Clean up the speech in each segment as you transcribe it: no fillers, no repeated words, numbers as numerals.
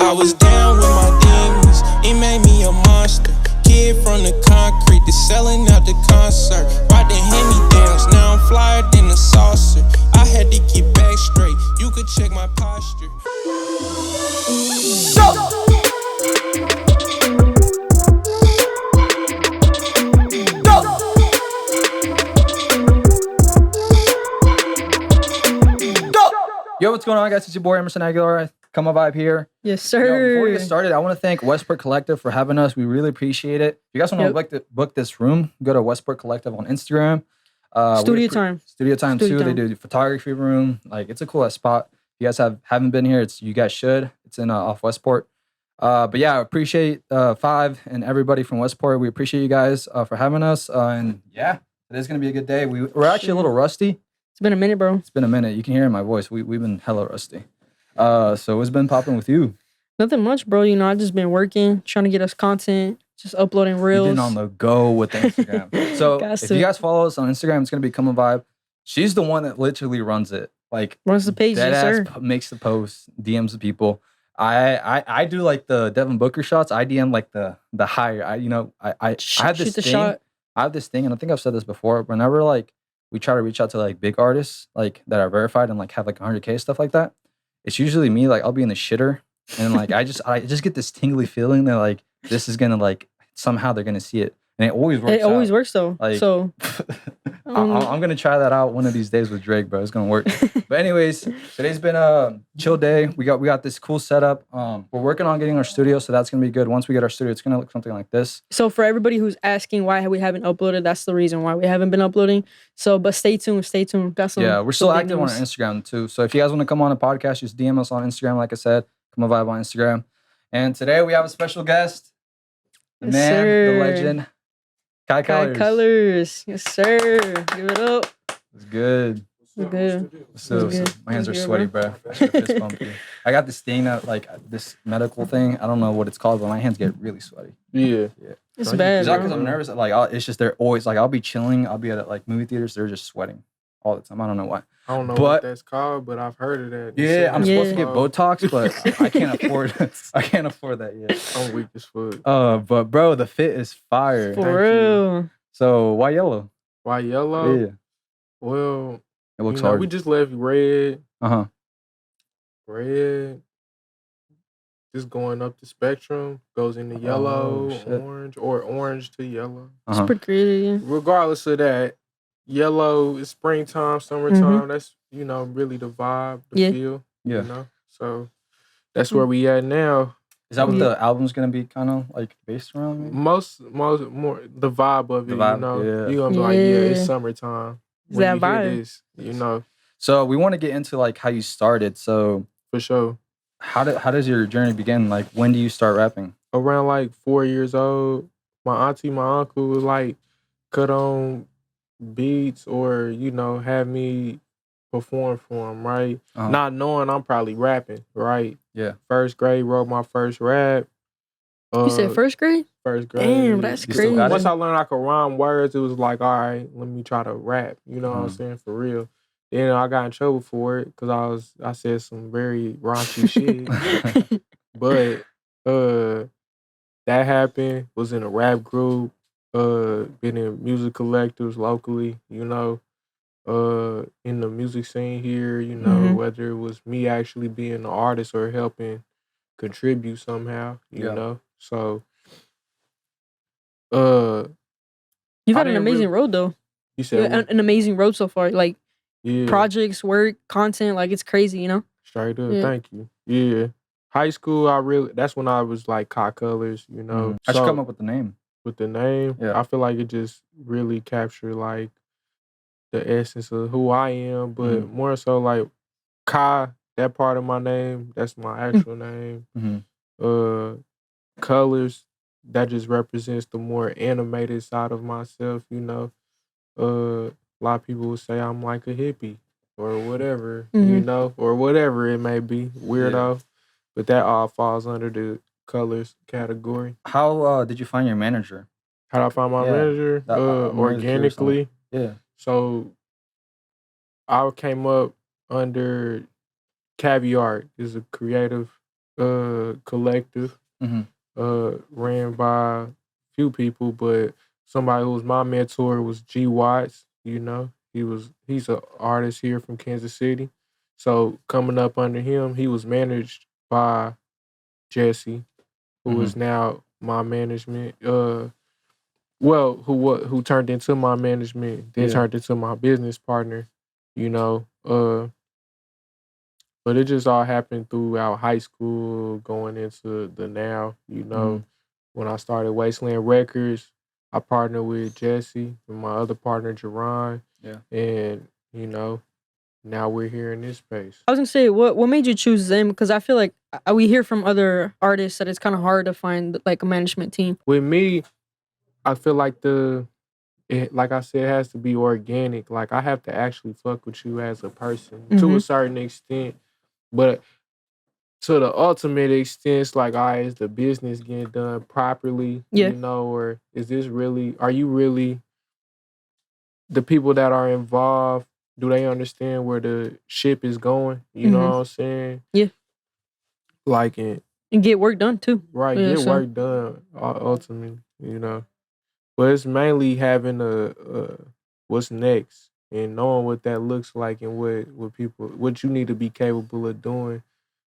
I was down with my demons, it made me a monster. Kid from the concrete, that's selling out the concert. Ride the hand-me-downs, now I'm flyer than a saucer. I had to get back straight, you could check my posture. Yo, what's going on, guys? It's your boy Emerson Aguilar. Come on, vibe here. Yes, sir. Yo, before we get started, I want to thank Westport Collective for having us. We really appreciate it. If you guys want to book this room, go to Westport Collective on Instagram. Studio time too. They do photography room. Like, it's a cool spot. If you guys haven't been here, you guys should. It's in off Westport. But yeah, I appreciate Five and everybody from Westport. We appreciate you guys for having us. And yeah, it is gonna be a good day. We're actually a little rusty. It's been a minute, bro. It's been a minute. You can hear in my voice. We've been hella rusty. So what's been popping with you? Nothing much, bro. You know, I just been working, trying to get us content, just uploading reels. You've been on the go with the Instagram. So if you guys follow us on Instagram, it's gonna be Come On Vibe. She's the one that literally runs it. Like, runs the page, yes, sir. Makes the posts, DMs the people. I do like the Devin Booker shots. I DM like the higher. I have this thing. Shot. I have this thing, and I think I've said this before. Whenever like we try to reach out to like big artists like that are verified and like have like 100K stuff like that, it's usually me. Like, I'll be in the shitter, and like I just get this tingly feeling that like this is gonna like somehow they're gonna see it, and it always works. It always works though. Like, so I'm gonna try that out one of these days with Drake, bro. It's gonna work. But anyways, today's been a chill day. We got this cool setup. We're working on getting our studio, so that's gonna be good. Once we get our studio, it's gonna look something like this. So for everybody who's asking why we haven't uploaded, that's the reason why we haven't been uploading. So, but stay tuned. Got some. Yeah, we're still active on our Instagram too. So if you guys want to come on a podcast, just DM us on Instagram. Like I said, Come On Vibe on Instagram. And today we have a special guest, the man, the legend, Kai Colors. Yes, sir. Give it up. It's good. It's good. So my hands are sweaty, bro. I should fist bump you. I got this thing that like this medical thing. I don't know what it's called, but my hands get really sweaty. Yeah. It's bad. Is that because I'm nervous? Like, it's just they're always like I'll be chilling. I'll be at like movie theaters. They're just sweating all the time. I don't know why. I don't know what that's called, but I've heard of that. Yeah, I'm supposed to get Botox, but I can't afford. I can't afford that yet. I'm weak as fuck. But bro, the fit is fire. For real. So why yellow? Why yellow? Yeah. Well, it looks hard. We just left red. Uh-huh. Red. Just going up the spectrum. Goes into yellow, orange, or orange to yellow. It's pretty creative, yeah. Regardless of that, yellow is springtime, summertime. Mm-hmm. That's, really the vibe, the feel. Yeah. So that's where we at now. Is that what the album's gonna be kind of like based around? Maybe? Most more the vibe of it, You're gonna be like, it's summertime. Is that vibe? This, So we want to get into like how you started. So for sure. How does your journey begin? Like, when do you start rapping? Around like 4 years old. My auntie, my uncle would like cut on beats or, have me perform for them, right? Uh-huh. Not knowing I'm probably rapping, right? Yeah. First grade, wrote my first rap. You said first grade? First grade. Damn, that's crazy. Once I learned I could rhyme words, it was like, all right, let me try to rap. You know what I'm saying? For real. Then I got in trouble for it because I said some very raunchy shit. But that happened. Was in a rap group. Been in music collectives locally. In the music scene here. Whether it was me actually being an artist or helping contribute somehow. You know. So. You've had an amazing road though. You said an amazing road so far. Like. Yeah. Projects, work, content, like it's crazy, Straight up, thank you. Yeah. High school, that's when I was like Kai Colors, How'd you come up with the name? With the name? Yeah. I feel like it just really captured like the essence of who I am, but more so like Kai, that part of my name, that's my actual name. Mm-hmm. Colors, that just represents the more animated side of myself, A lot of people would say I'm like a hippie or whatever, or whatever it may be, weirdo. Yeah. But that all falls under the colors category. How did you find your manager? How did I find my manager? Organically. Yeah. So I came up under Caviar, is a creative collective, ran by a few people, but somebody who was my mentor was G Watts. You know, he's an artist here from Kansas City. So coming up under him, he was managed by Jesse, who is now my management. Who turned into my management, then turned into my business partner. You know, but it just all happened throughout high school, going into the now. You know, when I started Wasteland Records, I partnered with Jesse and my other partner, Jerron. Yeah. And, you know, now we're here in this space. I was gonna say, what made you choose them? Because I feel like we hear from other artists that it's kind of hard to find like a management team. With me, I feel like like I said, it has to be organic. Like I have to actually fuck with you as a person to a certain extent. But to the ultimate extent, it's like, all right, is the business getting done properly? Yeah. You know, or are you really, the people that are involved, do they understand where the ship is going? You know what I'm saying? Yeah. Like and get work done too. Right, get work done ultimately, you know. But it's mainly having a what's next and knowing what that looks like and what you need to be capable of doing,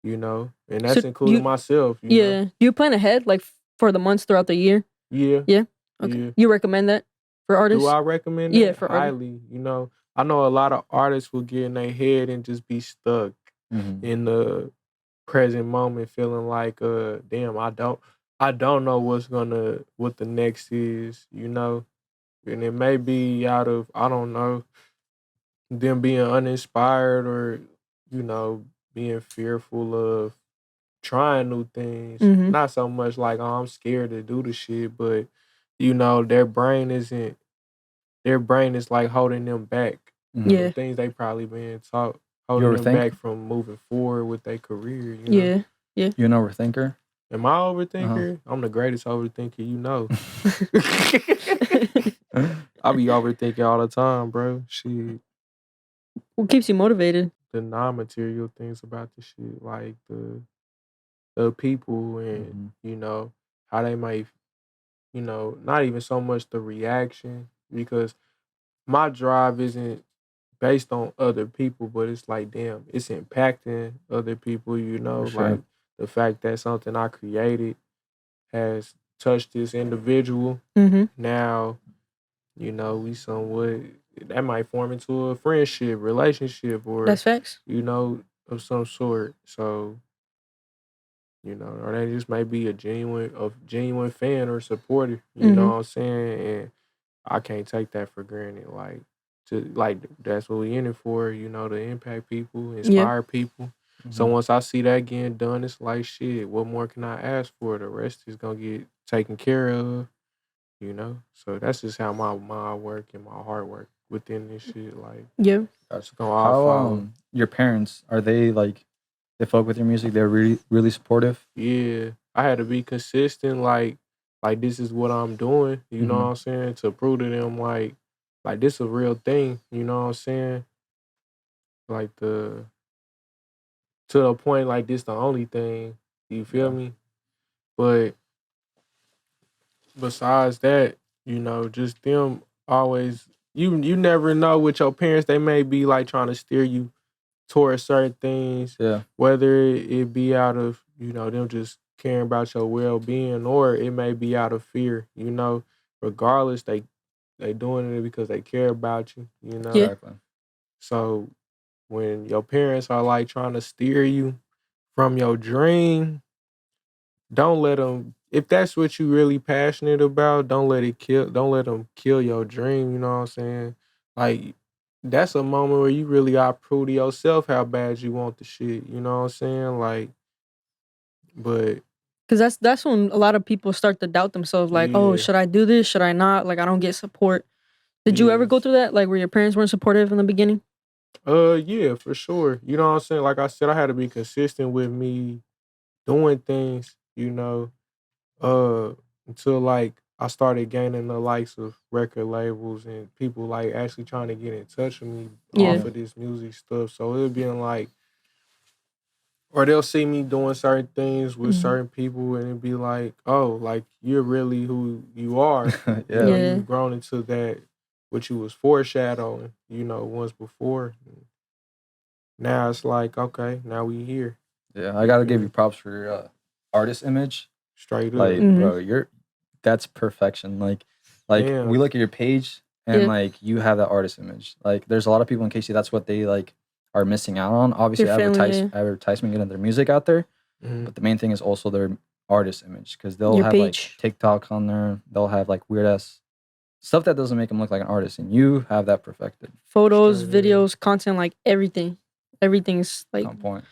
you know. And that's including myself, you know. Do you plan ahead like for the months throughout the year? Yeah. Yeah. Okay. Yeah. You recommend that for artists? Do I recommend that? Yeah, for highly. Artists. You know, I know a lot of artists will get in their head and just be stuck in the present moment, feeling like, damn, I don't know what the next is, you know. And it may be out of, I don't know, them being uninspired or, you know, being fearful of trying new things. Not so much like, oh, I'm scared to do the shit, but, you know, their brain is like holding them back. Yeah. Things they probably been taught, holding them back from moving forward with their career, you know? Yeah. You an overthinker? Am I overthinker? I'm the greatest overthinker you know. I be overthinking all the time, bro. Shit. What keeps you motivated? The non-material things about the shit, like the people and, you know, how they might, you know, not even so much the reaction, because my drive isn't based on other people, but it's like, damn, it's impacting other people, you know, like the fact that something I created has touched this individual. Now, you know, we somewhat, that might form into a friendship, relationship, or that's facts, you know, of some sort. So, you know, or they just might be a genuine fan or supporter. You know what I'm saying? And I can't take that for granted. Like that's what we in it for. You know, to impact people, inspire people. So once I see that getting done, it's like, shit, what more can I ask for? The rest is gonna get taken care of. You know, so that's just how my mind work and my heart work within this shit. Like, That's gonna all follow. Your parents, are they like, they fuck with your music? They're really, really supportive. Yeah, I had to be consistent. Like this is what I'm doing. You know what I'm saying? To prove to them, like this is a real thing. You know what I'm saying? Like to the point, like this the only thing. You feel me? But besides that, you know, just them always. You never know with your parents. They may be like trying to steer you towards certain things. Yeah. Whether it be out of, you know, them just caring about your well-being, or it may be out of fear. You know, regardless, they doing it because they care about you. You know. Exactly. So when your parents are like trying to steer you from your dream, don't let them. If that's what you really passionate about, don't let them kill your dream. You know what I'm saying? Like, that's a moment where you really gotta prove to yourself how bad you want the shit. You know what I'm saying? Like, but because that's when a lot of people start to doubt themselves. Like, oh, should I do this? Should I not? Like, I don't get support. Did you ever go through that? Like, where your parents weren't supportive in the beginning? Yeah, for sure. You know what I'm saying? Like I said, I had to be consistent with me doing things. You know, until like I started gaining the likes of record labels and people like actually trying to get in touch with me off of this music stuff. So it been like or they'll see me doing certain things with Mhm. certain people, and it'd be like, oh, like you're really who you are. You Yeah. know, Yeah. you've grown into that what you was foreshadowing, once before. Now it's like, okay, now we here. Yeah, I gotta give you props for your artist image. Straight up. Like, Mhm. bro, that's perfection. Like Damn. we look at your page and Yeah. like you have that artist image. Like, there's a lot of people in KC that's what they like are missing out on. Obviously, Your family, yeah. advertisement getting their music out there, Mhm. but the main thing is also their artist image because they'll Your have page. like TikToks on there. They'll have like weird ass stuff that doesn't make them look like an artist, and you have that perfected. Photos, Straight up. videos, content, like everything. Everything's like On point.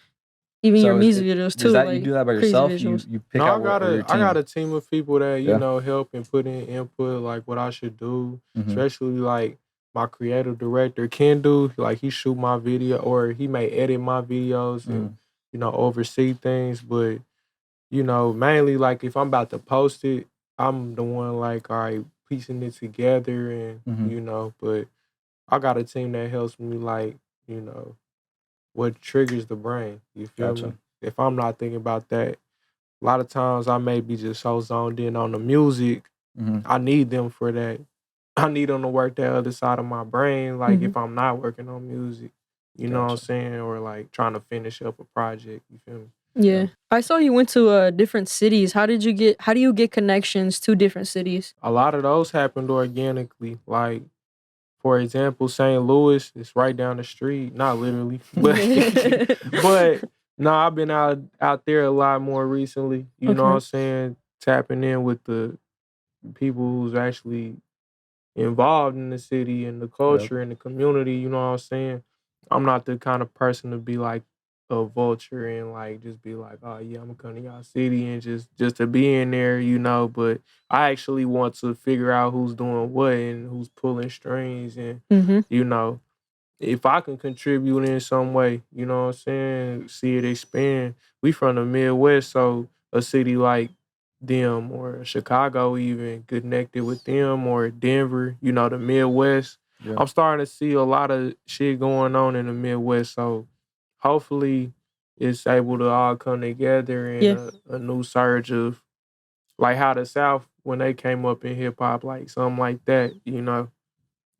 even So your is music it- videos is too. that like you do that by crazy yourself? visuals. You pick No, out what or your I team? got a team of people that Yeah. help and put in input, like what I should do. Mhm. Especially like my creative director can do. Like he shoot my video, or he may edit my videos and oversee things. But mainly like if I'm about to post it, I'm the one like, all right, piecing it together, and Mhm. But I got a team that helps me, like what triggers the brain. You feel me? Gotcha. If I'm not thinking about that, a lot of times I may be just so zoned in on the music. Mhm. I need them for that. I need them to work that other side of my brain. Like if I'm not working on music, you know what I'm Gotcha. saying? Or like trying to finish up a project. You feel me? Yeah. I saw you went to different cities. How do you get connections to different cities? A lot of those happened organically. Like, for example, St. Louis is right down the street. Not literally, but no, I've been out there a lot more recently. You know what I'm saying? Tapping in with the people who's actually involved in the city and the culture and the community. You know what I'm saying? I'm not the kind of person to be like a vulture and like just be like, oh yeah, I'm gonna come to y'all city and just to be in there, But I actually want to figure out who's doing what and who's pulling strings, and Mm-hmm. if I can contribute in some way, you know what I'm saying, see it expand. We from the Midwest, so a city like them or Chicago even connected with them, or Denver, the Midwest. Yeah. I'm starting to see a lot of shit going on in the Midwest, so hopefully it's able to all come together in a new surge of like how the South, when they came up in hip hop, like something like that,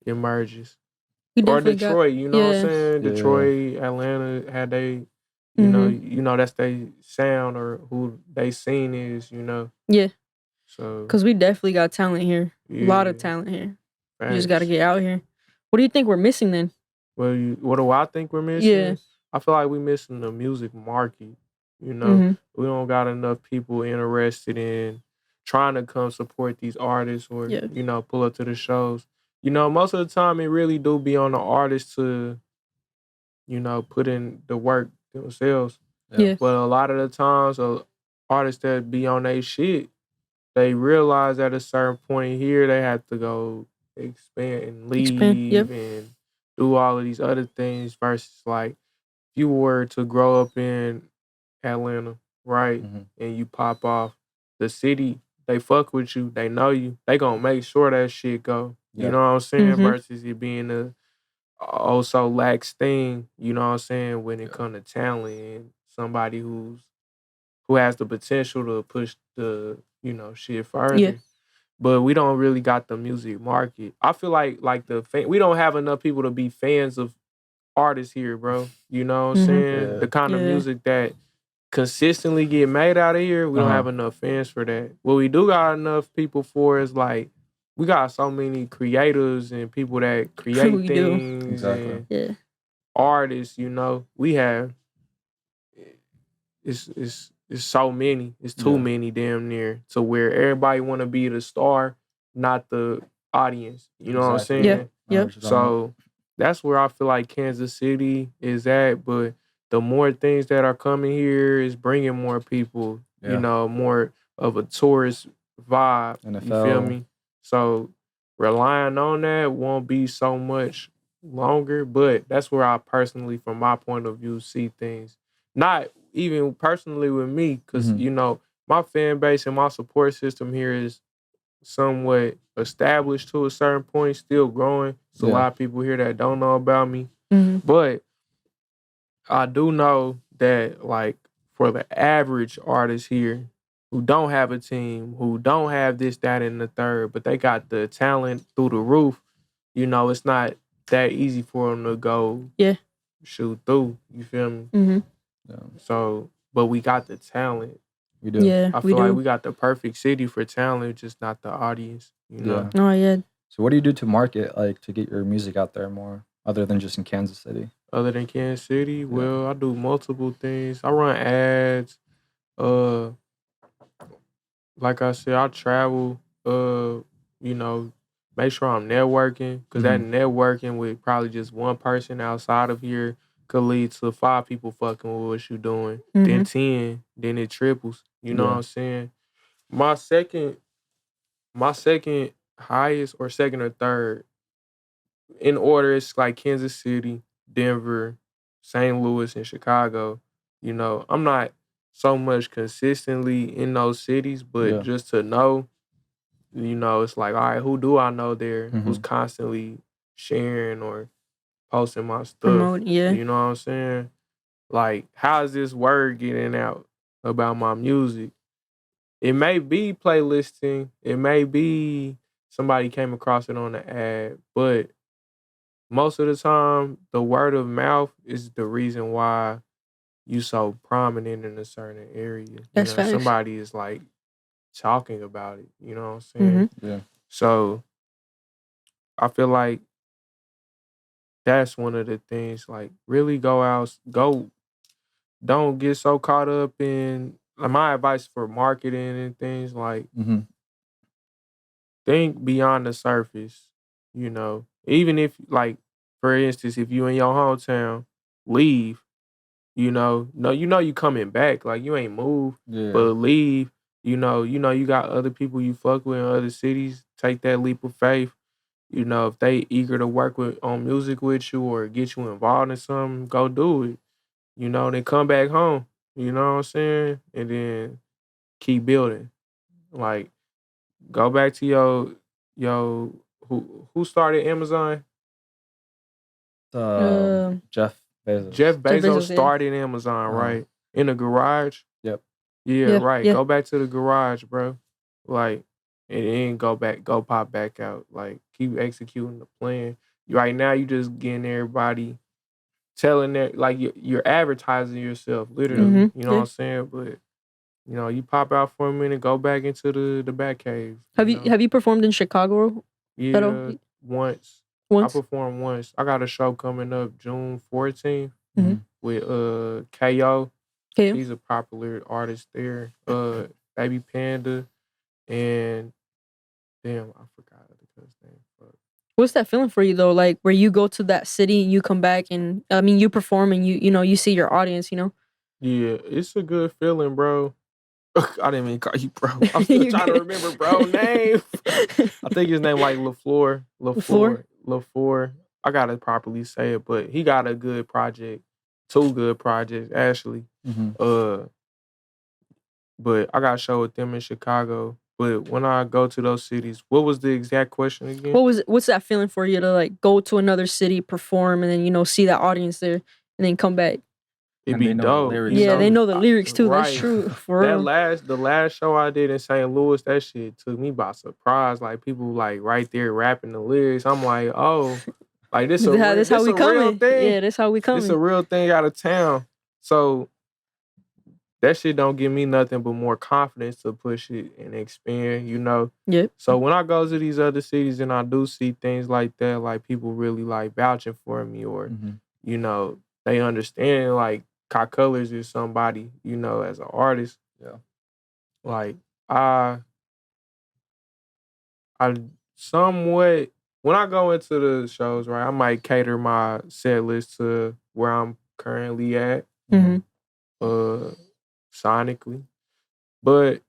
emerges. We Or definitely Detroit, you know what I'm saying? Yeah. Detroit, Atlanta had they, that's they sound or who they scene is, Yeah. So Because we definitely got talent here. A lot of yeah, talent here. facts. You just got to get out here. What do you think we're missing then? Well, what do I think we're missing? Yeah. I feel like we're missing the music market. Mm-hmm. We don't got enough people interested in trying to come support these artists or pull up to the shows. Most of the time it really do be on the artists to put in the work themselves. Yeah. But a lot of the times, artists that be on their shit, they realize at a certain point here they have to go expand and leave and do all of these other things versus like if you were to grow up in Atlanta, right, and you pop off, the city, they fuck with you, they know you, they gonna make sure that shit go. You know what I'm saying? Versus it being a also lax thing, you know what I'm saying, when it comes to talent and somebody who has the potential to push the, shit further. Yeah. But we don't really got the music market. I feel like we don't have enough people to be fans of artists here, bro. You know what I'm saying? Yeah. The kind of music that consistently get made out of here, we don't have enough fans for that. What we do got enough people for is like we got so many creators and people that create We do. things Exactly. and artists, we have it's so many. It's too many damn near to where everybody want to be the star, not the audience. You know what I'm saying? Yeah. Yep. So that's where I feel like Kansas City is at. But the more things that are coming here is bringing more people, more of a tourist vibe. NFL. You feel me? So relying on that won't be so much longer. But that's where I personally, from my point of view, see things. Not even personally with me, because, my fan base and my support system here is somewhat established to a certain point, still growing. There's a lot of people here that don't know about me. Mm-hmm. But I do know that, like, for the average artist here who don't have a team, who don't have this, that, and the third, but they got the talent through the roof, it's not that easy for them to go shoot through. You feel me? Mm-hmm. Yeah. So, but we got the talent. We do. Yeah, I feel like we got the perfect city for talent, just not the audience. Yeah. Oh yeah. So what do you do to market, like to get your music out there more, other than just in Kansas City? Other than Kansas City, well, I do multiple things. I run ads. Like I said, I travel. Make sure I'm networking, because that networking with probably just one person outside of here could lead to 5 people fucking with what you doing. Then 10, then it triples. You know what I'm saying? My second highest, or second or third in order, it's like Kansas City, Denver, St. Louis, and Chicago. I'm not so much consistently in those cities, but just to know, it's like, all right, who do I know there who's constantly sharing or posting my stuff? Promote, yeah. You know what I'm saying? Like, how is this word getting out about my music? It may be playlisting. It may be somebody came across it on the ad, but most of the time, the word of mouth is the reason why you so prominent in a certain area. That's facts. Somebody is like talking about it. You know what I'm saying? Yeah. So I feel like that's one of the things. Like, really go out, don't get so caught up in. Like, my advice for marketing and things, like, think beyond the surface. Even if, like, for instance, if you in your hometown, leave. You coming back. Like, you ain't moved, but leave. You got other people you fuck with in other cities. Take that leap of faith. If they eager to work on music with you or get you involved in something, go do it. Then come back home. You know what I'm saying? And then keep building. Like, go back to your who started Amazon? Jeff Bezos. Jeff Bezos yeah. started Amazon, right? In the garage. Yep. Yeah, right. Yeah. Go back to the garage, bro. Like, and then go pop back out. Like, keep executing the plan. Right now, you just getting everybody telling that, like, you're advertising yourself, literally. You know what I'm saying? But you pop out for a minute, go back into the back cave. Have you performed in Chicago? Yeah, once. I performed once. I got a show coming up June 14th with KO. He's a popular artist there. Baby Panda, and damn, I forgot the guy's name. What's that feeling for you though? Like, where you go to that city, you come back, and you perform, and you see your audience. Yeah, it's a good feeling, bro. I didn't mean to call you bro. I'm still trying to remember bro name. I think his name like LaFleur. I gotta properly say it, but he got a good project. 2 good projects, actually. But I got a show with them in Chicago. But when I go to those cities, what was the exact question again? What's that feeling for you to, like, go to another city, perform, and then see that audience there, and then come back? It'd be dope. They know the lyrics too. Right. That's true. For real. The last show I did in St. Louis, that shit took me by surprise. Like, people like right there rapping the lyrics. I'm like, oh, like this how we coming. Real thing. Yeah, that's how we coming. It's a real thing out of town. So that shit don't give me nothing but more confidence to push it and expand. Yep. So when I go to these other cities and I do see things like that, like people really like vouching for me, or they understand, like, Kai Colors is somebody, as an artist. Yeah. Like, I somewhat, when I go into the shows, right, I might cater my set list to where I'm currently at, sonically. But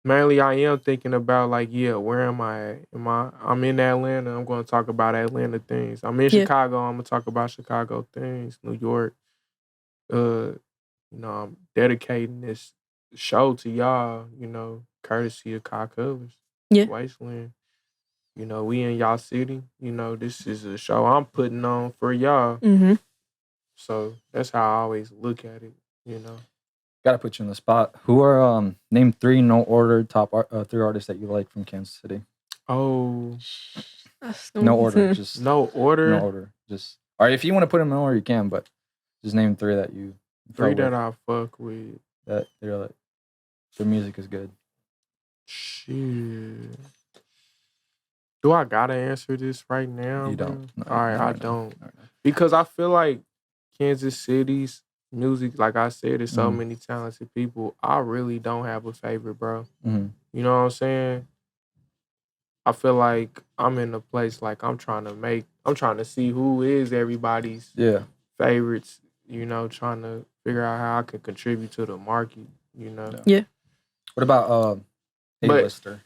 mainly I am thinking about, like, where am I at? I'm in Atlanta, I'm going to talk about Atlanta things. I'm in Chicago, I'm going to talk about Chicago things. New York. I'm dedicating this show to y'all, courtesy of Kai Colors. Wasteland. We in y'all city. This is a show I'm putting on for y'all. So that's how I always look at it, Gotta put you in the spot. Who are name three no order top three artists that you like from Kansas City? Oh, no order, just no order. No order, just. All right, if you want to put them in order, you can, but just name three that you. Three that I fuck with. That they're like, their music is good. Shit. Do I gotta answer this right now? You don't. No, all right, I no, don't. no. Because I feel like Kansas City's music, like I said, there's so many talented people. I really don't have a favorite, bro. Mm-hmm. You know what I'm saying? I feel like I'm in a place like I'm trying to see who is everybody's favorites, you know, trying to figure out how I can contribute to the market, you know. Yeah. What about A-lister?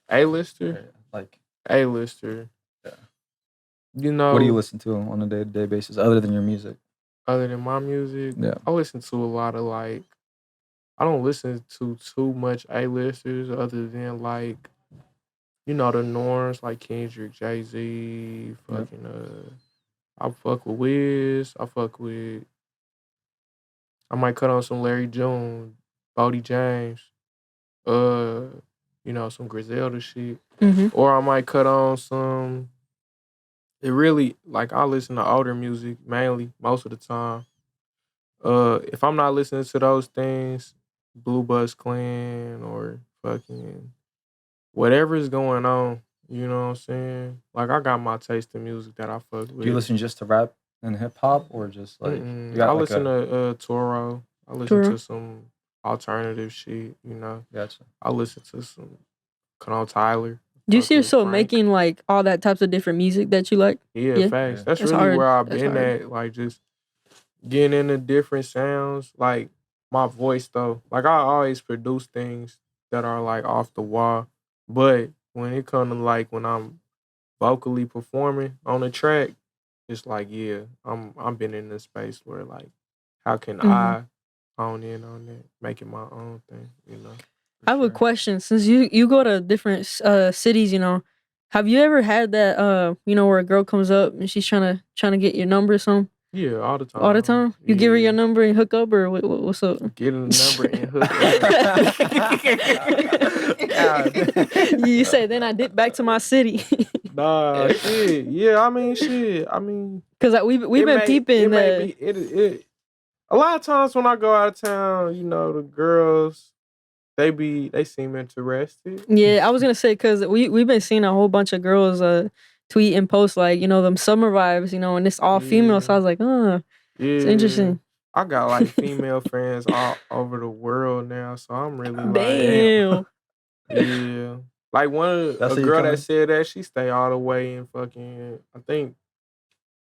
A-lister? Yeah, like A-lister. Yeah. You know, what do you listen to on a day-to-day basis other than your music? Other than my music? Yeah. I listen to a lot of like, I don't listen to too much A-listers other than like, you know, the norms like Kendrick, Jay-Z, fucking I fuck with Wiz, I might cut on some Larry June, Bodie James, you know, some Griselda shit. Mm-hmm. Or I might cut on some, it really, like I listen to older music mainly, most of the time. If I'm not listening to those things, Blue Bus Clan or fucking whatever is going on, you know what I'm saying? Like I got my taste in music that I fuck with. Do you listen just to rap and hip hop or just like I listen to Toro. I listen to some alternative shit, you know. Gotcha. I listen to some Tyler. Do you see yourself making like all that types of different music that you like? Yeah, facts. Yeah. That's really hard. Where I've been at, like just getting into different sounds. Like my voice though. Like I always produce things that are like off the wall. But when it comes to like when I'm vocally performing on a track, it's like, yeah, I'm been in this space where like, how can I hone in on that, make it my own thing, you know? I have a question. Since you go to different cities, you know, have you ever had that you know, where a girl comes up and she's trying to get your number or something? Yeah, all the time. All the time? You give her your number and hook up, or what's up? Get a number and hook up. You say, then I dip back to my city. Nah, shit. Yeah, I mean, shit. I mean, because we've been peeping that. A lot of times when I go out of town, you know, the girls, they seem interested. Yeah, I was gonna say because we've been seeing a whole bunch of girls tweet and post like, you know, them summer vibes, you know, and it's all female. So I was like, it's interesting. I got like female friends all over the world now, so I'm really damn. Yeah. Like a girl that said that, she stay all the way in fucking, I think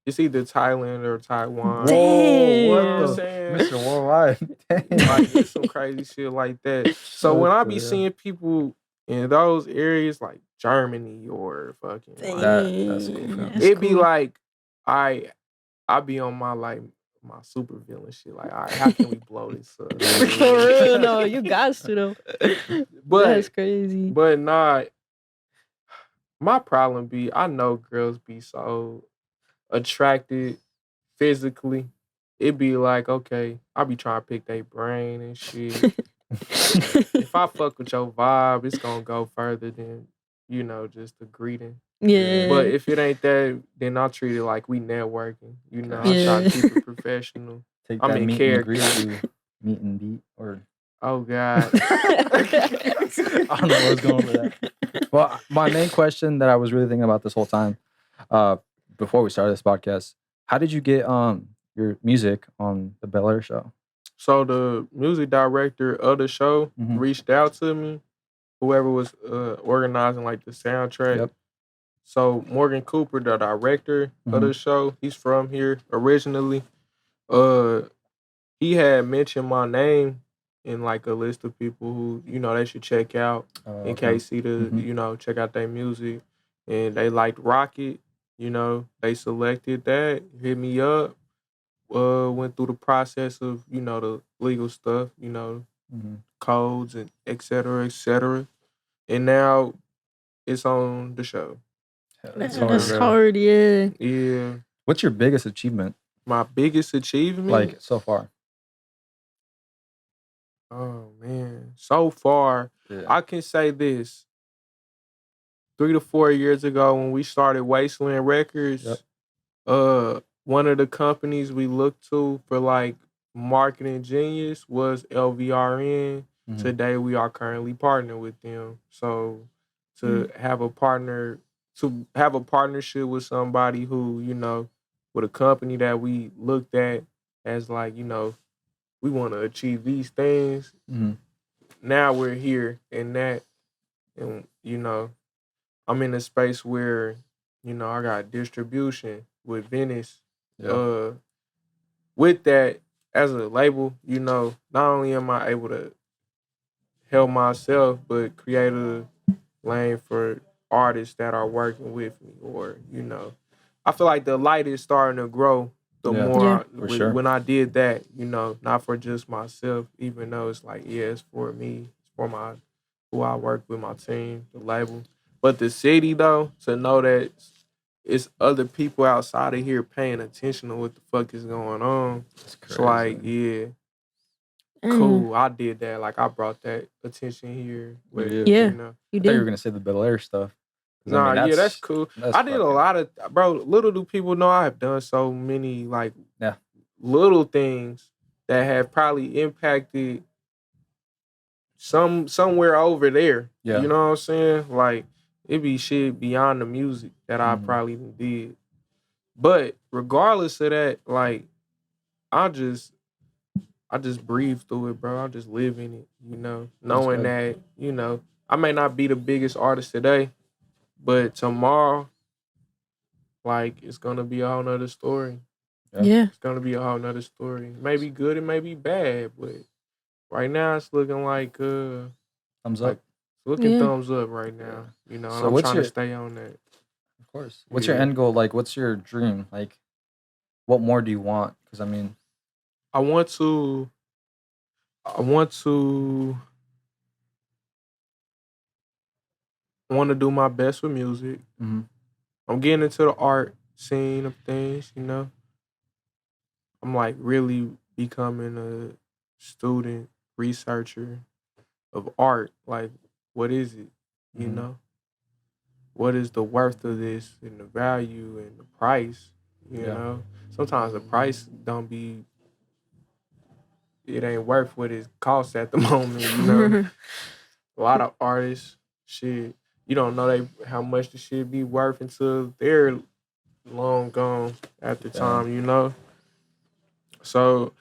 it's either Thailand or Taiwan. Damn. What I'm saying? Mr. Worldwide. Like it's some crazy shit like that. So when I be seeing people in those areas like Germany or fucking like, that's cool. It'd be like I be on my like my super villain shit. Like, all right, how can we blow this up? For real, no, you got to though. But that's crazy. But nah, my problem be I know girls be so attracted physically. It be like, okay, I be trying to pick their brain and shit. If I fuck with your vibe, it's gonna go further than, you know, just the greeting. Yeah. But if it ain't that, then I'll treat it like we networking. You know, I try to keep it professional. Take that meet and greet to meet and beat or. Oh God. I don't know what's going on with that. Well, my main question that I was really thinking about this whole time, before we started this podcast, how did you get your music on the Bel-Air show? So the music director of the show reached out to me, whoever was organizing like the soundtrack. Yep. So Morgan Cooper, the director of the show, he's from here originally. He had mentioned my name in like a list of people who, you know, they should check out in case you know, check out their music. And they liked Rocket, you know, they selected that, hit me up, went through the process of, you know, the legal stuff, you know, codes and et cetera, and now it's on the show. That's hard, yeah. Yeah. What's your biggest achievement? My biggest achievement? Like, so far? Oh man, so far I can say this: 3 to 4 years ago, when we started Wasteland Records, one of the companies we looked to for like marketing genius was LVRN. Mhm. Today we are currently partnered with them. So to have a partnership with somebody who, with a company that we looked at as like, we want to achieve these things. Mhm. Now we're here in that, and I'm in a space where, I got distribution with Venice. Yeah. With that, as a label, not only am I able to help myself, but create a lane for artists that are working with me, or I feel like the light is starting to grow. The Yeah. more Yeah. For sure. when I did that, not for just myself, even though it's like, yeah, it's for me, it's for who I work with, my team, the label. But the city, though, to know that it's other people outside of here paying attention to what the fuck is going on. It's It's crazy. like, yeah, cool. I did that. Like, I brought that attention here. With, Yeah. Yeah. You know. You I thought you were did. gonna say the Bel-Air stuff. 'Cause, Nah, yeah, that's cool. That's I did a fucking- lot of, bro. Little do people know I have done so many like Yeah. little things that have probably impacted somewhere over there. Yeah. You know what I'm saying? Like it be shit beyond the music that I Mhm. probably did. But regardless of that, like I just breathe through it, bro. I just live in it, knowing good. that, I may not be the biggest artist today, but tomorrow, like, it's gonna be a whole nother story. Yeah. It's gonna be a whole nother story. Maybe good, it may be bad, but right now it's looking like Thumbs like up. it's looking Yeah. thumbs up right now. And So I'm what's trying your- to stay on that. Of course. What's your Yeah. end goal? Like, what's your dream? Like, what more do you want? Because I mean, I want to do my best with music. Mhm. I'm getting into the art scene of things. I'm like really becoming a student researcher of art. Like, what is it? You Mhm. know? What is the worth of this and the value and the price? You Yeah. know? Sometimes the price don't be it ain't worth what it costs at the moment. A lot of artists, shit, you don't know how much the shit be worth until they're long gone at the time. So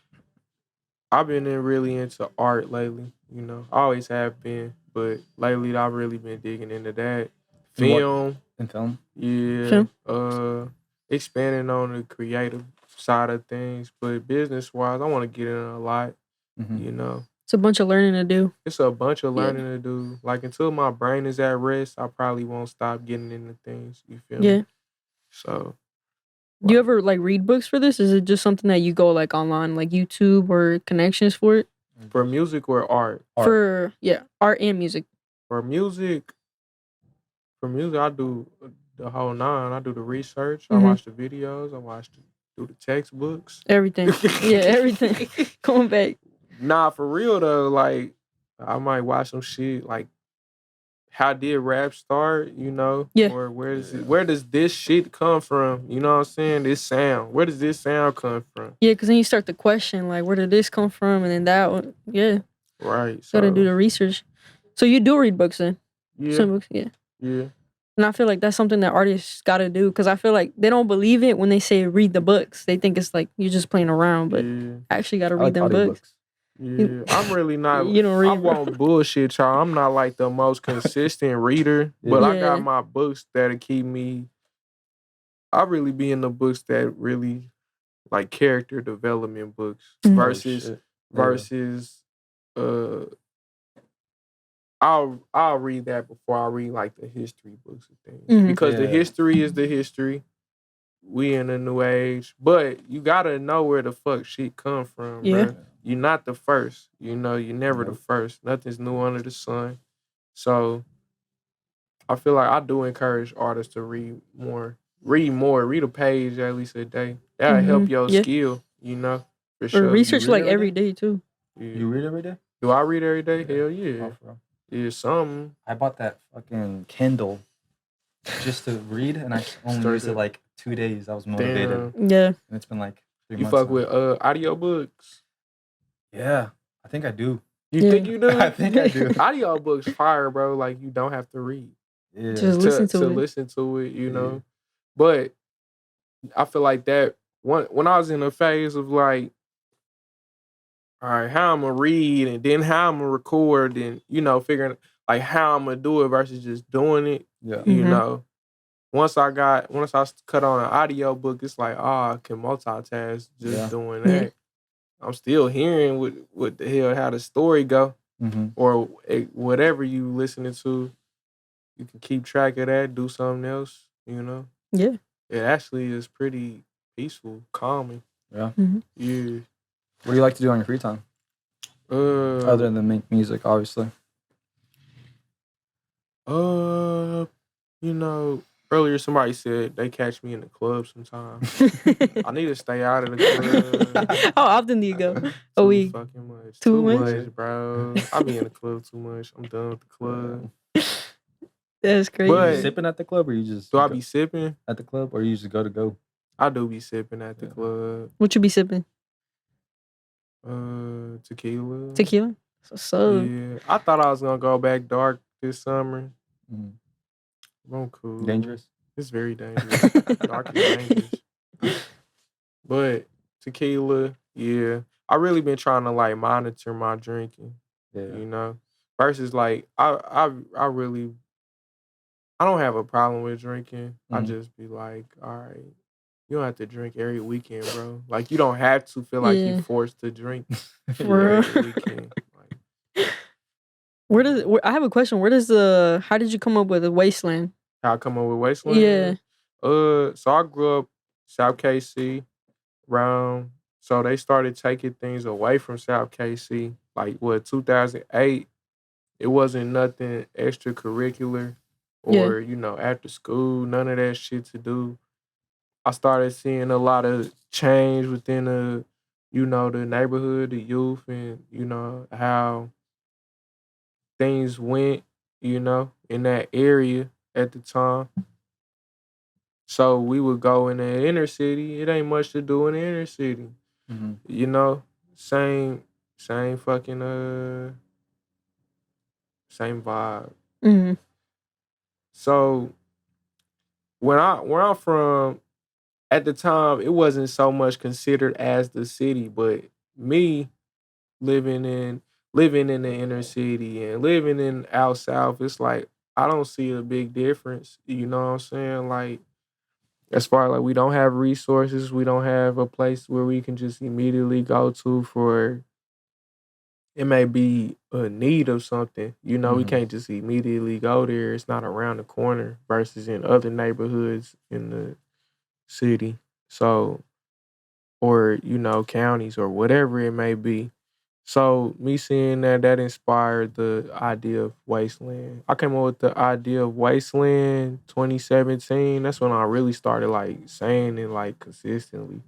I've been really into art lately. I always have been, but lately I've really been digging into that. In what- Film, In film. yeah. Film? Expanding on the creative side of things, but business wise, I want to get in a lot. Mhm. It's a bunch of learning to do. It's a bunch of Yeah. learning to do. Like until my brain is at rest, I probably won't stop getting into things. You feel Yeah. me? So Do you ever like read books for this? Is it just something that you go like online, like YouTube or connections for it? for music or art? Art. For art and music. For music, I do the whole nine. I do the research. I Mhm. watch the videos. Do the textbooks. Everything. Yeah, everything. Going back. Nah, for real though. Like I might watch some shit like how did rap start? Yeah. Or where does this shit come from? You know what I'm saying? This sound. Where does this sound come from? Yeah, because then you start to question like, where did this come from, and then that one. Yeah, Right. gotta do the research. So you do read books then? Yeah. Some books, yeah. Yeah. And I feel like that's something that artists gotta do because I feel like they don't believe it when they say read the books. They think it's like you're just playing around, but actually gotta I read like them books. audiobooks. Yeah, I'm really not. You don't read, I bro. won't bullshit y'all. I'm not like the most consistent reader, but I Yeah. got my books that'll keep me. I really be in the books that really like character development books Mhm. versus shit. versus. I'll read that before I read like the history books and things Mhm. because the Yeah. history is the history. We in a new age, but you gotta know where the fuck shit come from, Yeah. bro. You're not the first. You're never the Nope. first. Nothing's new under the sun. So I feel like I do encourage artists to read more. Read a page at least a day. That'll help Mhm. your Yeah. skill, for Or sure. research read like every every day too. Yeah. You read every day? Do I read every day? Hell yeah. Yeah, something. I bought that fucking Kindle just to read, and I only used it like 2 days. I was motivated. Damn. Yeah. And it's been like 3 months. You fuck now. with audiobooks? Yeah, I think I do. You think you do? I think I do. Audiobooks fire, bro. Like you don't have to read. Yeah. Just listen to it. Listen to it, you know. But I feel like that when I was in a phase of like, all right, how I'm gonna read and then how I'm gonna record and figuring like how I'm gonna do it versus just doing it. Yeah. You know. Once I cut on an audio book, it's like, I can multitask just doing that. Yeah. I'm still hearing what the hell, how the story go, or whatever you listening to. You can keep track of that, do something else, you know? Yeah. It actually is pretty peaceful, calming. Yeah. Yeah. What do you like to do on your free time? Other than make music, obviously. Earlier somebody said they catch me in the club sometimes. I need to stay out of the club. How often do you go? A week? Fucking much. Too much, bro. I be in the club too much. I'm done with the club. That's crazy. But, are you sipping at the club, or you just I be sipping at the club, or you just go? I do be sipping at the club. What you be sipping? Tequila. Tequila? So. Yeah. I thought I was gonna go back dark this summer. I'm cool. Dangerous? It's very dangerous. Dark is dangerous. But tequila, yeah. I really been trying to like monitor my drinking. Yeah. You know? Versus like I don't have a problem with drinking. I just be like, all right, you don't have to drink every weekend, bro. Like you don't have to feel like you're forced to drink every weekend. I have a question. How did you come up with the Wasteland? How I come up with Wasteland? Yeah. So I grew up South KC, around. So they started taking things away from South KC. Like 2008, it wasn't nothing extracurricular or after school, none of that shit to do. I started seeing a lot of change within the neighborhood, the youth, and how things went, in that area at the time. So we would go in the inner city. It ain't much to do in the inner city. Same fucking same vibe. So where I'm from, at the time, it wasn't so much considered as the city, but me living in the inner city and living in out south, it's like I don't see a big difference. You know what I'm saying? Like, as far as like we don't have resources, we don't have a place where we can just immediately go to for it may be a need of something. We can't just immediately go there. It's not around the corner versus in other neighborhoods in the city. So, or, counties or whatever it may be. So me seeing that inspired the idea of Wasteland. I came up with the idea of Wasteland 2017. That's when I really started like saying it like consistently,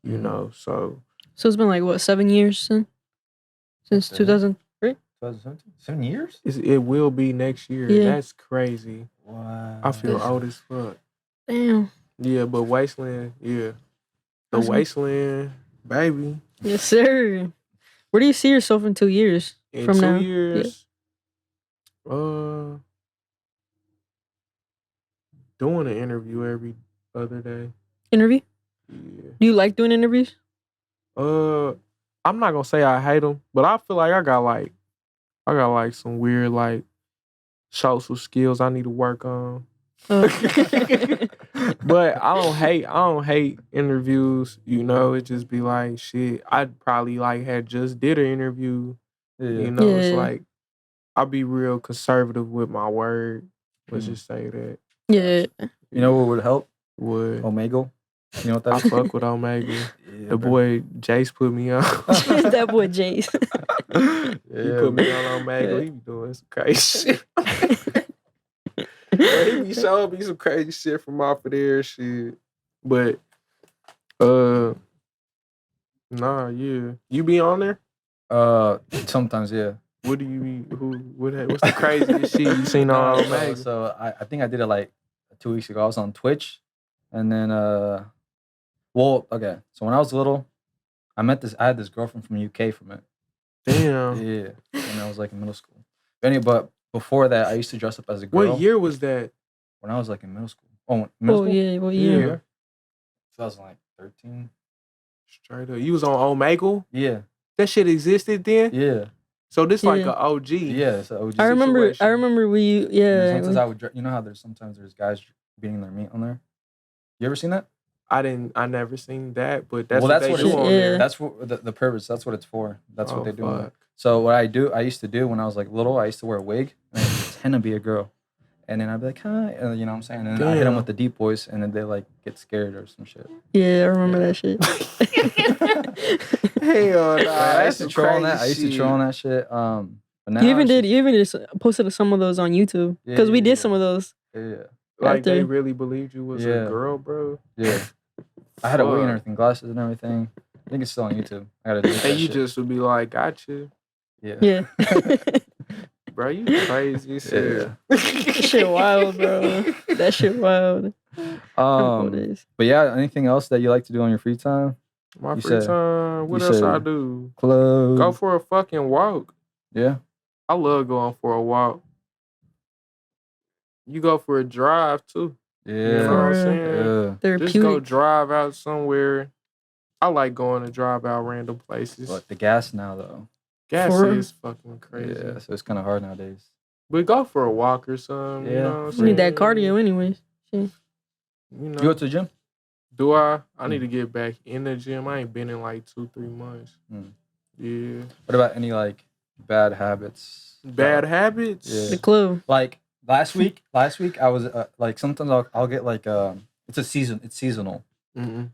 so. So it's been like what, 7 years since 2003? 2017? 7 years? It will be next year. Yeah. That's crazy. Wow. I feel old as fuck. Damn. Yeah, but Wasteland, yeah. The Wasteland, baby. Yes, sir. Where do you see yourself in 2 years from now? 2 years, doing an interview every other day. Interview? Yeah. Do you like doing interviews? I'm not gonna say I hate them, but I feel like I got like some weird like social skills I need to work on. But I don't hate interviews, it just be like shit. I'd probably like had just did an interview. It's like I'll be real conservative with my word. Let's just say that. Yeah. You know what would help? Would Omegle. You know what that I is? fuck with Omegle. The boy Jace put me on. That boy Jace. He put me on Omegle. Yeah. He be doing some crazy shit. He be showing me some crazy shit from off of there shit. But nah, yeah. You be on there? Sometimes, yeah. What do you mean? What's the craziest shit you seen on Omega? So I think I did it like 2 weeks ago. I was on Twitch, and then well, okay. So when I was little, I had this girlfriend from UK from it. Damn. Yeah, when I was like in middle school. But before that, I used to dress up as a girl. What year was that? When I was like in middle school. Oh, middle school? Yeah, what year? Yeah. 2013. Straight up. You was on Omegle? Yeah. That shit existed then? Yeah. So this like an OG. Yeah, it's an OG. I remember we Sometimes I would, you know how there's guys beating their meat on there. You ever seen that? I never seen that, but that's what they do on there. That's what the purpose. That's what it's for. That's what they do. Fuck. So what I used to do when I was like little, I used to wear a wig and I'd pretend to be a girl, and then I'd be like, "Hi," and you know what I'm saying, and then I hit them with the deep voice, and then they like get scared or some shit. Yeah, I remember that shit. Hell no, I used to troll on that. I used to troll on that shit. But now you even did posted some of those on YouTube because we did some of those. Yeah. Like they really believed you was a girl, bro. Yeah. I had a wig and everything, glasses and everything. I think it's still on YouTube. I gotta do that. And you just would be like, "Gotcha." Yeah. Bro, you crazy as hell. Shit wild, bro. That shit wild. But yeah, anything else that you like to do on your free time? My free time. What else I do? Club. Go for a fucking walk. Yeah. I love going for a walk. You go for a drive too. Yeah. You know what I'm saying? Just go drive out somewhere. I like going to drive out random places. But the gas now though. Gas is fucking crazy. Yeah, so it's kind of hard nowadays. But go for a walk or something. Yeah. You know what I'm You need that cardio anyways. You know. You go to the gym? Do I? I need to get back in the gym. I ain't been in like 2-3 months. Yeah. What about any like bad habits? Bad habits? Yeah. The club. Like last week I was like sometimes I'll get like it's seasonal. Mm-hmm.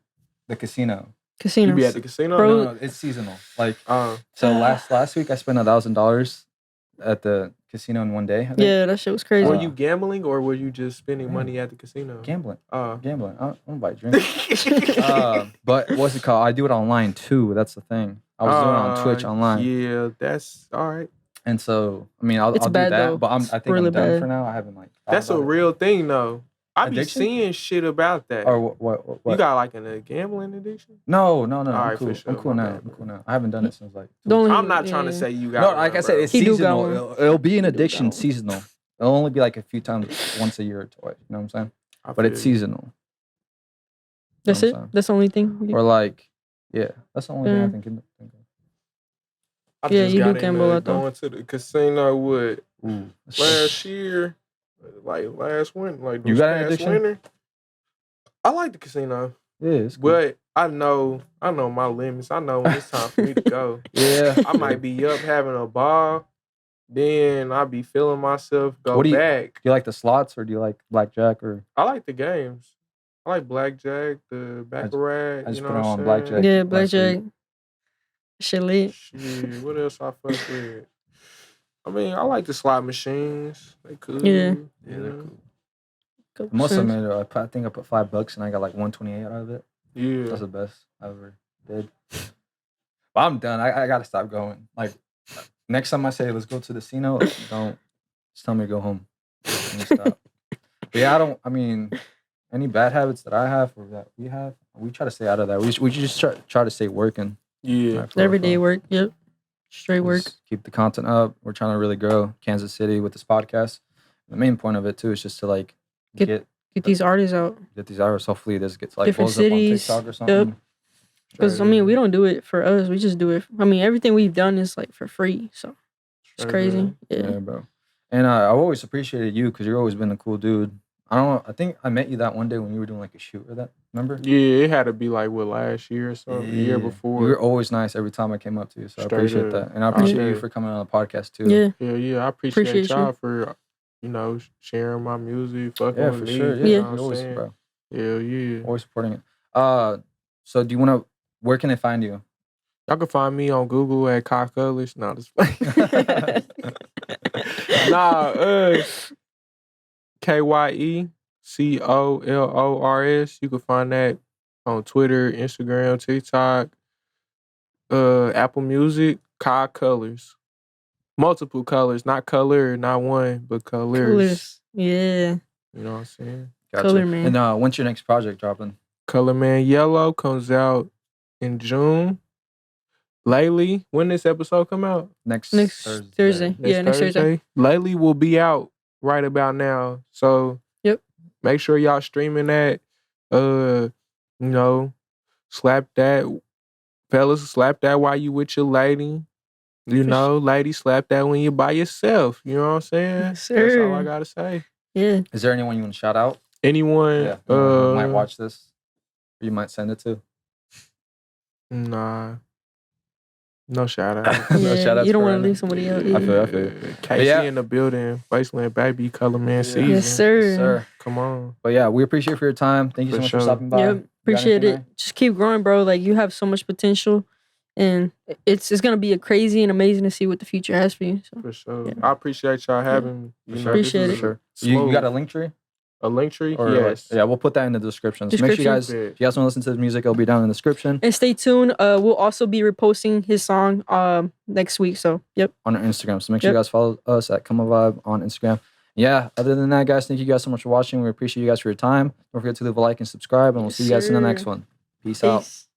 The casino. You be at the casino? Bro, no, it's seasonal. Like so last week I spent $1,000 at the casino in one day. Yeah, that shit was crazy. Were you gambling or were you just spending money at the casino? Gambling. Gambling. I don't buy drinks. But what's it called? I do it online too. That's the thing. I was doing it on Twitch online. Yeah, that's all right. And so I mean I'll do that, though. but I think I'm done for now. I haven't like. That's a real thing though. I be seeing shit about that. Or what? You got like a gambling addiction? No. Right, I'm cool. Sure. I'm cool now. I haven't done it since like. I'm not trying to say you got. No, like I said, it's seasonal. It'll be an addiction seasonal. It'll only be like a few times, once a year or twice. You know what I'm saying? But it's seasonal. That's it. That's the only thing. Or like, yeah, that's the only thing I think of. I just you do gamble at going to the casino with last year, like last winter, like you got an addiction? Winter. I like the casino. Yeah, it's cool. But I know my limits. I know when it's time for me to go. Yeah, I might be up having a ball, then I'll be feeling myself go back. Do you like the slots or do you like blackjack or? I like the games. I like blackjack, the baccarat. I just put on blackjack. Yeah, blackjack. Shit lit. Shit, what else I fuck with? I mean, I like the slot machines. They cool. Yeah, they're cool. Most of them, I think I put $5 and I got like 128 out of it. Yeah, that's the best I ever did. But I'm done. I gotta stop going. Like next time I say let's go to the casino, don't just tell me to go home. Stop. But yeah, I mean, any bad habits that I have or that we have, we try to stay out of that. We just try to stay working. Yeah, everyday work. Yep, straight work. Just keep the content up. We're trying to really grow Kansas City with this podcast. The main point of it too is just to like get these artists out. Get these artists. Hopefully, this gets like different cities. Up on TikTok or something. Yep. Because I mean, we don't do it for us. We just do it. I mean, everything we've done is like for free. So it's crazy. Yeah, bro. And I've always appreciated you because you've always been a cool dude. I don't know. I think I met you that one day when you were doing like a shoot or that. Remember? Yeah, it had to be like last year or something. The year before. You were always nice every time I came up to you, so I appreciate that, and I appreciate you for coming on the podcast too. Yeah. I appreciate y'all for sharing my music. Fucking with me. Sure. Yeah, always, bro. Yeah. Always supporting it. So do you want to? Where can they find you? Y'all can find me on Google at Cockolish. No, just KYECOLORS. You can find that on Twitter, Instagram, TikTok, Apple Music. Kai Colors. Multiple colors, not color, not one, but colors. Yeah. You know what I'm saying? Gotcha. Color Man. And when's your next project dropping? Color Man Yellow comes out in June. Lately, when this episode come out? Next Thursday. Next Thursday. Lately will be out right about now. So make sure y'all streaming that. You know, slap that. Fellas, slap that while you with your lady. You know, lady, slap that when you're by yourself. You know what I'm saying? Yes, sir. That's all I gotta say. Yeah. Is there anyone you want to shout out? Anyone who might watch this? Or you might send it to? Nah. No shout out. No shout out. You don't want to leave somebody else. I feel. Casey in the building. Wasteland baby, Color Man season. Yes, sir. Yes, sir. Come on. But yeah, we appreciate for your time. Thank you so much for stopping by. Yep. Appreciate it. Just keep growing, bro. Like you have so much potential. And it's gonna be a crazy and amazing to see what the future has for you. So. For sure. I appreciate y'all having me. Appreciate it. Sure. You got a link tree? A link tree? Or yes. Yeah, we'll put that in the description. So make sure you guys, if you guys want to listen to the music, it'll be down in the description. And stay tuned. We'll also be reposting his song next week. So on our Instagram. So make sure you guys follow us at Come A Vibe on Instagram. Yeah, other than that, guys, thank you guys so much for watching. We appreciate you guys for your time. Don't forget to leave a like and subscribe, and we'll see you guys in the next one. Peace out.